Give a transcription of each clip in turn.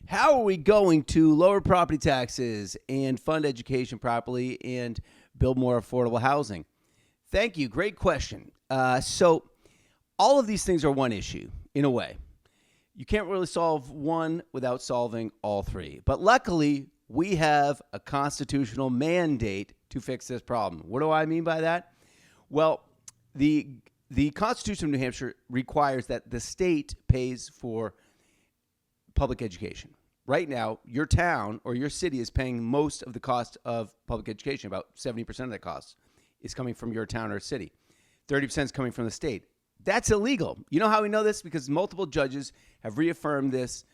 How are we going to lower property taxes and fund education properly and build more affordable housing? Thank you. Great question. So all of these things are one issue in a way. You can't really solve one without solving all three. But luckily, we have a constitutional mandate to fix this problem. What do I mean by that? Well, the Constitution of New Hampshire requires that the state pays for public education. Right now, your town or your city is paying most of the cost of public education. About 70% of that cost is coming from your town or city. 30% is coming from the state. That's illegal. You know how we know this? Because multiple judges have reaffirmed this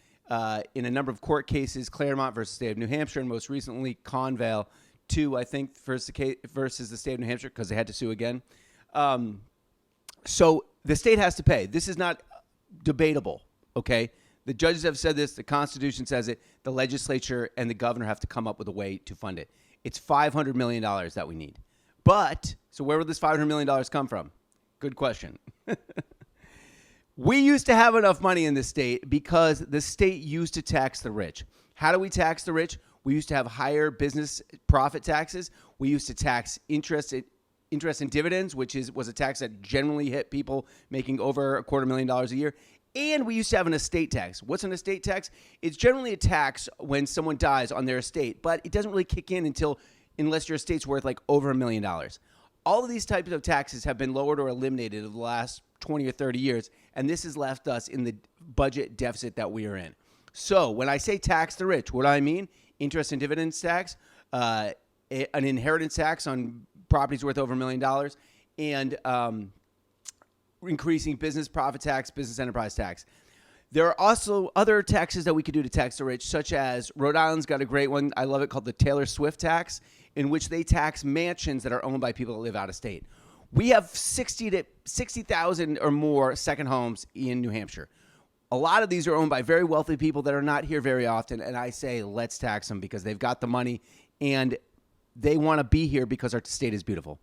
in a number of court cases, Claremont versus the state of New Hampshire, and most recently Conval 2, I think, versus the state of New Hampshire, because they had to sue again. So the state has to pay. This is not debatable, okay? The judges have said this. The Constitution says it. The legislature and the governor have to come up with a way to fund it. It's $500 million that we need. But, so where will this $500 million come from? Good question. We used to have enough money in the state because the state used to tax the rich. How do we tax the rich? We used to have higher business profit taxes. We used to tax interest and dividends, which was a tax that generally hit people making over $250,000 a year. And we used to have an estate tax. What's an estate tax? It's generally a tax when someone dies on their estate, but it doesn't really kick in unless your estate's worth like over $1 million. All of these types of taxes have been lowered or eliminated over the last 20 or 30 years, and this has left us in the budget deficit that we are in. So when I say tax the rich, what do I mean? Interest and dividends tax, an inheritance tax on properties worth over $1 million, and increasing business profit tax, business enterprise tax. There are also other taxes that we could do to tax the rich, such as Rhode Island's got a great one. I love it, called the Taylor Swift tax, in which they tax mansions that are owned by people that live out of state. We have 60,000 or more second homes in New Hampshire. A lot of these are owned by very wealthy people that are not here very often, and I say let's tax them because they've got the money and they want to be here because our state is beautiful.